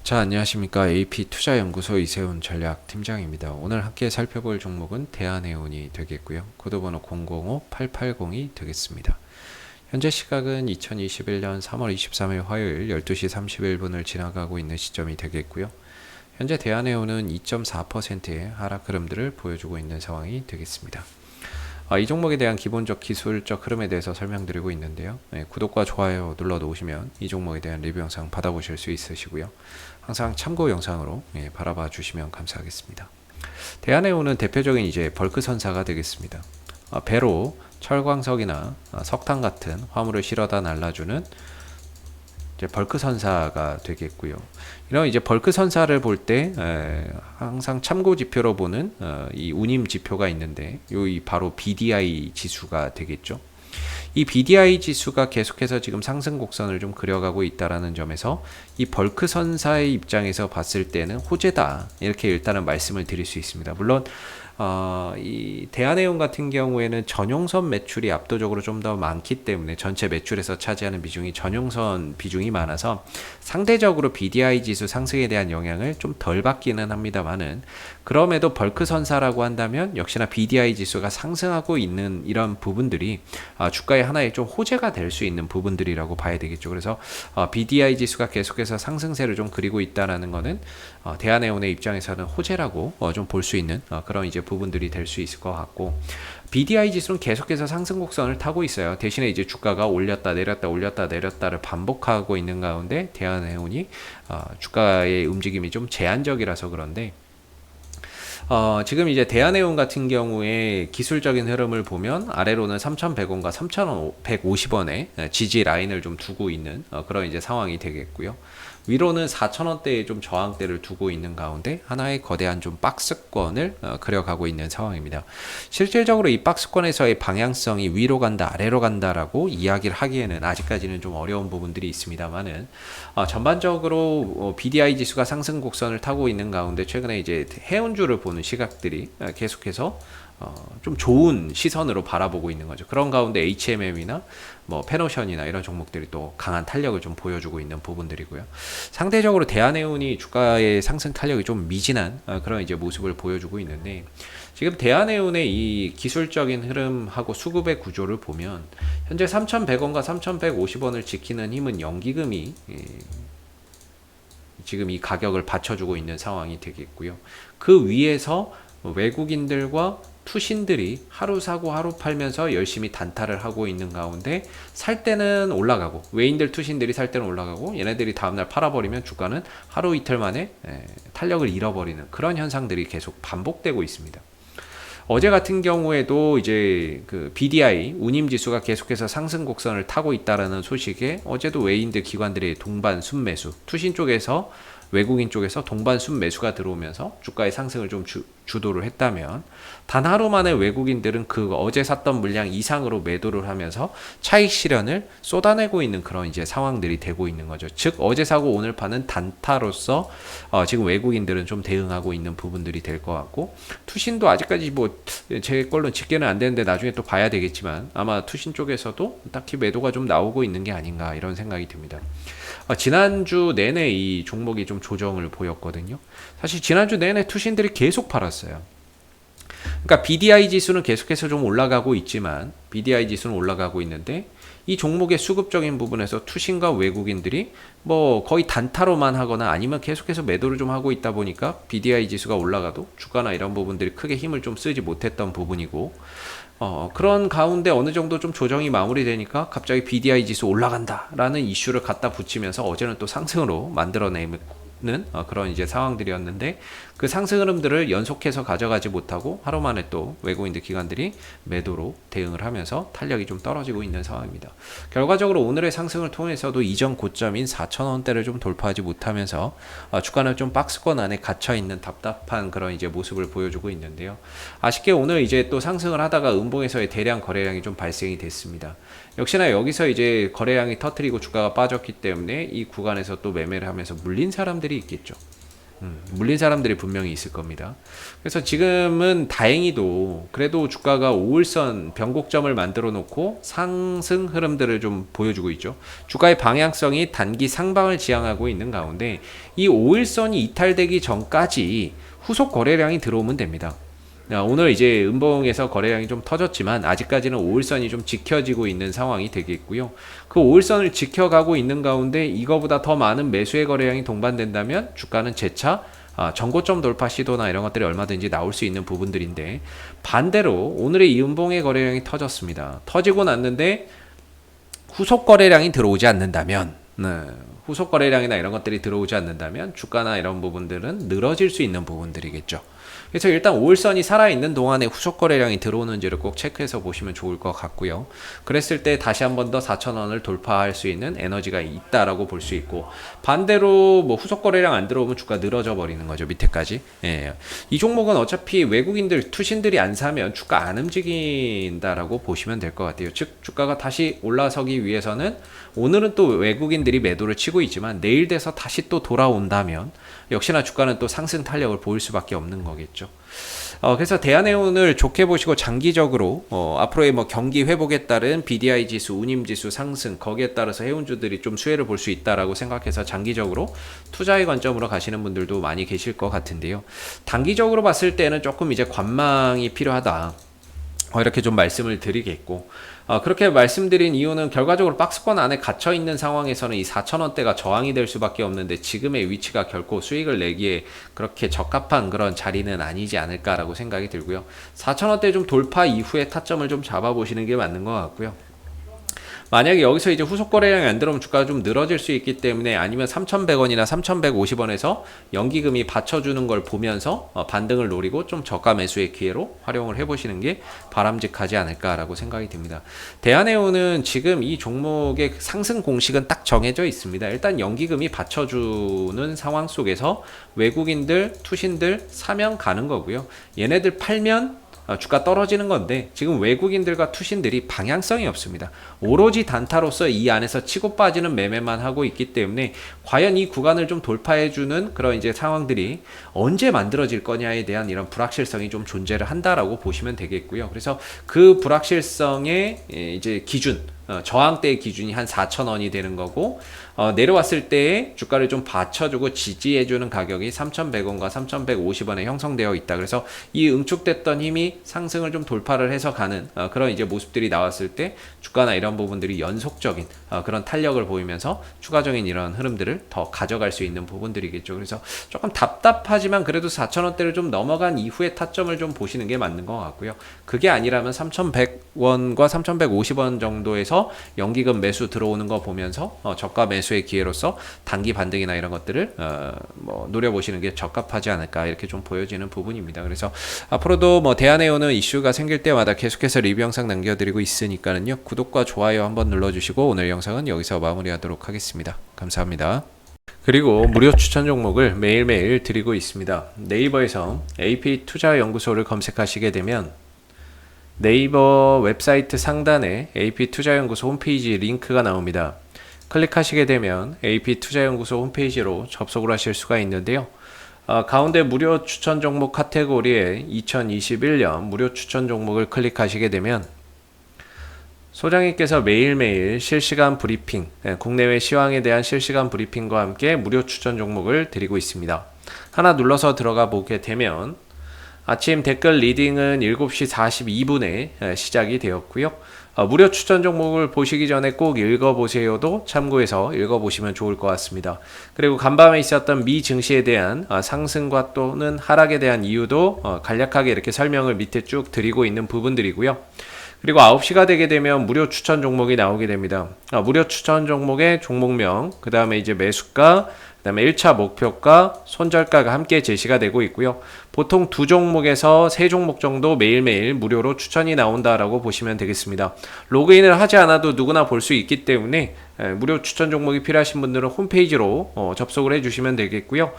자, 안녕하십니까. AP투자연구소 이세훈 전략팀장입니다. 오늘 함께 살펴볼 종목은 대한해운이 되겠고요. 코드번호 005880이 되겠습니다. 현재 시각은 2021년 3월 23일 화요일 12시 31분을 지나가고 있는 시점이 되겠고요. 현재 대한해운은 2.4%의 하락 흐름들을 보여주고 있는 상황이 되겠습니다. 이 종목에 대한 기본적 기술적 흐름에 대해서 설명드리고 있는데요. 구독과 좋아요 눌러 놓으시면 이 종목에 대한 리뷰 영상 받아보실 수 있으시고요. 항상 참고 영상으로 바라봐 주시면 감사하겠습니다. 대한해운은 대표적인 이제 벌크 선사가 되겠습니다. 배로 철광석이나 석탄 같은 화물을 실어다 날라주는 이제 벌크 선사가 되겠고요. 이런 이제 벌크 선사를 볼 때 항상 참고 지표로 보는 이 운임 지표가 있는데 이 바로 BDI 지수가 되겠죠. 이 BDI 지수가 계속해서 지금 상승 곡선을 좀 그려가고 있다라는 점에서 이 벌크 선사의 입장에서 봤을 때는 호재다 이렇게 일단은 말씀을 드릴 수 있습니다. 물론 이 대한해운 같은 경우에는 전용선 매출이 압도적으로 좀 더 많기 때문에 전체 매출에서 차지하는 비중이 전용선 비중이 많아서 상대적으로 BDI 지수 상승에 대한 영향을 좀 덜 받기는 합니다만은 그럼에도 벌크 선사라고 한다면 역시나 BDI 지수가 상승하고 있는 이런 부분들이 주가의 하나의 좀 호재가 될 수 있는 부분들이라고 봐야 되겠죠. 그래서 BDI 지수가 계속해서 상승세를 좀 그리고 있다라는 거는 대한해운의 입장에서는 호재라고 좀 볼 수 있는 그런 이제 부분들이 될 수 있을 것 같고, BDI 지수는 계속해서 상승 곡선을 타고 있어요. 대신에 이제 주가가 올렸다 내렸다 올렸다 내렸다를 반복하고 있는 가운데 대한해운이 주가의 움직임이 좀 제한적이라서 그런데 지금 이제 대한해운 같은 경우에 기술적인 흐름을 보면 아래로는 3,100원과 3,150원의 지지 라인을 좀 두고 있는 그런 이제 상황이 되겠고요. 위로는 4,000원대에 좀 저항대를 두고 있는 가운데 하나의 거대한 좀 박스권을 그려가고 있는 상황입니다. 실질적으로 이 박스권에서의 방향성이 위로 간다 아래로 간다라고 이야기를 하기에는 아직까지는 좀 어려운 부분들이 있습니다만은 전반적으로 BDI 지수가 상승 곡선을 타고 있는 가운데 최근에 이제 해운주를 보는 시각들이 계속해서 좀 좋은 시선으로 바라보고 있는 거죠. 그런 가운데 HMM이나 뭐 페노션이나 이런 종목들이 또 강한 탄력을 좀 보여주고 있는 부분들이고요. 상대적으로 대한해운이 주가의 상승 탄력이 좀 미진한 그런 이제 모습을 보여주고 있는데, 지금 대한해운의 이 기술적인 흐름하고 수급의 구조를 보면 현재 3,100원과 3,150원을 지키는 힘은 연기금이 지금 이 가격을 받쳐주고 있는 상황이 되겠고요. 그 위에서 외국인들과 투신들이 하루 사고 하루 팔면서 열심히 단타를 하고 있는 가운데 살 때는 올라가고, 외인들 투신들이 살 때는 올라가고 얘네들이 다음날 팔아버리면 주가는 하루 이틀 만에 탄력을 잃어버리는 그런 현상들이 계속 반복되고 있습니다. 어제 같은 경우에도 이제 그 BDI 운임 지수가 계속해서 상승 곡선을 타고 있다라는 소식에 어제도 외인들 기관들의 동반 순매수, 투신 쪽에서 외국인 쪽에서 동반 순매수가 들어오면서 주가의 상승을 좀 주도를 했다면, 단 하루 만에 외국인들은 그 어제 샀던 물량 이상으로 매도를 하면서 차익 실현을 쏟아내고 있는 그런 이제 상황들이 되고 있는 거죠. 즉 어제 사고 오늘 파는 단타로서 지금 외국인들은 좀 대응하고 있는 부분들이 될 것 같고, 투신도 아직까지 뭐 제 걸로 집계는 안 되는데 나중에 또 봐야 되겠지만 아마 투신 쪽에서도 딱히 매도가 좀 나오고 있는 게 아닌가 이런 생각이 듭니다. 지난주 내내 이 종목이 좀 조정을 보였거든요. 사실 지난주 내내 투신들이 계속 팔았어요. 그러니까 BDI 지수는 계속해서 좀 올라가고 있지만, BDI 지수는 올라가고 있는데 이 종목의 수급적인 부분에서 투신과 외국인들이 뭐 거의 단타로만 하거나 아니면 계속해서 매도를 좀 하고 있다 보니까 BDI 지수가 올라가도 주가나 이런 부분들이 크게 힘을 좀 쓰지 못했던 부분이고, 그런 가운데 어느 정도 좀 조정이 마무리되니까 갑자기 BDI 지수 올라간다라는 이슈를 갖다 붙이면서 어제는 또 상승으로 만들어내는 그런 이제 상황들이었는데, 그 상승 흐름들을 연속해서 가져가지 못하고 하루 만에 또 외국인들 기관들이 매도로 대응을 하면서 탄력이 좀 떨어지고 있는 상황입니다. 결과적으로 오늘의 상승을 통해서도 이전 고점인 4,000원대를 좀 돌파하지 못하면서 주가는 좀 박스권 안에 갇혀 있는 답답한 그런 이제 모습을 보여주고 있는데요. 아쉽게 오늘 이제 또 상승을 하다가 음봉에서의 대량 거래량이 좀 발생이 됐습니다. 역시나 여기서 이제 거래량이 터트리고 주가가 빠졌기 때문에 이 구간에서 또 매매를 하면서 물린 사람들이 있겠죠. 물린 사람들이 분명히 있을 겁니다. 그래서 지금은 다행히도 그래도 주가가 5일선 변곡점을 만들어 놓고 상승 흐름들을 좀 보여주고 있죠. 주가의 방향성이 단기 상방을 지향하고 있는 가운데 이 5일선이 이탈되기 전까지 후속 거래량이 들어오면 됩니다. 오늘 이제 음봉에서 거래량이 좀 터졌지만 아직까지는 5일선이 좀 지켜지고 있는 상황이 되겠고요. 그 5일선을 지켜가고 있는 가운데 이거보다 더 많은 매수의 거래량이 동반된다면 주가는 재차 전고점 돌파 시도나 이런 것들이 얼마든지 나올 수 있는 부분들인데, 반대로 오늘의 이 음봉의 거래량이 터졌습니다. 터지고 났는데 후속 거래량이 들어오지 않는다면, 후속 거래량이나 이런 것들이 들어오지 않는다면 주가나 이런 부분들은 늘어질 수 있는 부분들이겠죠. 그래서 일단 5일선이 살아있는 동안에 후속 거래량이 들어오는지를 꼭 체크해서 보시면 좋을 것 같고요. 그랬을 때 다시 한 번 더 4,000원을 돌파할 수 있는 에너지가 있다라고 볼 수 있고, 반대로 뭐 후속 거래량 안 들어오면 주가 늘어져 버리는 거죠, 밑에까지. 예. 이 종목은 어차피 외국인들, 투신들이 안 사면 주가 안 움직인다라고 보시면 될 것 같아요. 즉 주가가 다시 올라서기 위해서는 오늘은 또 외국인들이 매도를 치고 있지만 내일 돼서 다시 또 돌아온다면 역시나 주가는 또 상승 탄력을 보일 수밖에 없는 거겠죠. 그래서 대한해운을 좋게 보시고 장기적으로 앞으로의 뭐 경기 회복에 따른 BDI 지수, 운임 지수 상승, 거기에 따라서 해운주들이 좀 수혜를 볼 수 있다라고 생각해서 장기적으로 투자의 관점으로 가시는 분들도 많이 계실 것 같은데요. 단기적으로 봤을 때는 조금 이제 관망이 필요하다, 이렇게 좀 말씀을 드리겠고, 그렇게 말씀드린 이유는 결과적으로 박스권 안에 gat혀 있는 상황에서는 이 4,000원대가 저항이 될 수밖에 없는데 지금의 위치가 결코 수익을 내기에 그렇게 적합한 그런 자리는 아니지 않을까라고 생각이 들고요. 4,000원대 좀 돌파 이후에 타점을 좀 잡아보시는 게 맞는 것 같고요. 만약에 여기서 이제 후속 거래량이 안 들어오면 주가가 좀 늘어질 수 있기 때문에, 아니면 3,100원이나 3,150원에서 연기금이 받쳐주는 걸 보면서 반등을 노리고 좀 저가 매수의 기회로 활용을 해보시는 게 바람직하지 않을까라고 생각이 듭니다. 대한해운은 지금 이 종목의 상승 공식은 딱 정해져 있습니다. 일단 연기금이 받쳐주는 상황 속에서 외국인들, 투신들 사면 가는 거고요. 얘네들 팔면 주가 떨어지는 건데, 지금 외국인들과 투신들이 방향성이 없습니다. 오로지 단타로서 이 안에서 치고 빠지는 매매만 하고 있기 때문에 과연 이 구간을 좀 돌파해주는 그런 이제 상황들이 언제 만들어질 거냐에 대한 이런 불확실성이 좀 존재를 한다라고 보시면 되겠고요. 그래서 그 불확실성의 이제 기준, 저항대의 기준이 한 4,000원이 되는 거고, 내려왔을 때 주가를 좀 받쳐주고 지지해주는 가격이 3,100원과 3,150원에 형성되어 있다. 그래서 이 응축됐던 힘이 상승을 좀 돌파를 해서 가는 그런 이제 모습들이 나왔을 때 주가나 이런 부분들이 연속적인 그런 탄력을 보이면서 추가적인 이런 흐름들을 더 가져갈 수 있는 부분들이겠죠. 그래서 조금 답답하지만 그래도 4,000원대를 좀 넘어간 이후에 타점을 좀 보시는 게 맞는 것 같고요. 그게 아니라면 3,100원과 3,150원 정도에서 연기금 매수 들어오는 거 보면서 저가 매수의 기회로서 단기 반등이나 이런 것들을 노려보시는 게 적합하지 않을까, 이렇게 좀 보여지는 부분입니다. 그래서 앞으로도 뭐 대한해운은 이슈가 생길 때마다 계속해서 리뷰 영상 남겨드리고 있으니까는요, 구독과 좋아요 한번 눌러주시고 오늘 영상은 여기서 마무리하도록 하겠습니다. 감사합니다. 그리고 무료 추천 종목을 매일매일 드리고 있습니다. 네이버에서 AP투자연구소를 검색하시게 되면 네이버 웹사이트 상단에 AP투자연구소 홈페이지 링크가 나옵니다. 클릭하시게 되면 AP투자연구소 홈페이지로 접속을 하실 수가 있는데요. 가운데 무료 추천 종목 카테고리에 2021년 무료 추천 종목을 클릭하시게 되면 소장님께서 매일매일 실시간 브리핑, 국내외 시황에 대한 실시간 브리핑과 함께 무료 추천 종목을 드리고 있습니다. 하나 눌러서 들어가 보게 되면 아침 댓글 리딩은 7시 42분에 시작이 되었고요. 무료 추천 종목을 보시기 전에 꼭 읽어보세요도 참고해서 읽어보시면 좋을 것 같습니다. 그리고 간밤에 있었던 미 증시에 대한 상승과 또는 하락에 대한 이유도 간략하게 이렇게 설명을 밑에 쭉 드리고 있는 부분들이고요. 그리고 9시가 되게 되면 무료 추천 종목이 나오게 됩니다. 무료 추천 종목의 종목명, 그 다음에 이제 매수가, 그 다음에 1차 목표가, 손절가가 함께 제시가 되고 있고요. 보통 2종목에서 3종목 정도 매일매일 무료로 추천이 나온다라고 보시면 되겠습니다. 로그인을 하지 않아도 누구나 볼 수 있기 때문에 무료 추천 종목이 필요하신 분들은 홈페이지로 접속을 해주시면 되겠고요.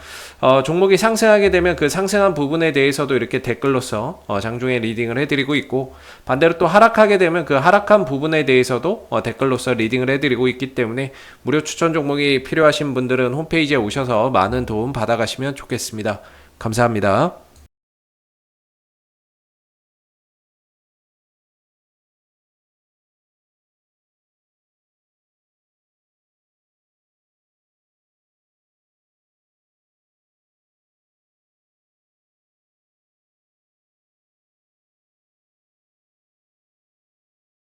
종목이 상승하게 되면 그 상승한 부분에 대해서도 이렇게 댓글로서 장중에 리딩을 해드리고 있고, 반대로 또 하락하게 되면 그 하락한 부분에 대해서도 댓글로서 리딩을 해드리고 있기 때문에 무료 추천 종목이 필요하신 분들은 홈페이지 오셔서 많은 도움 받아가시면 좋겠습니다. 감사합니다.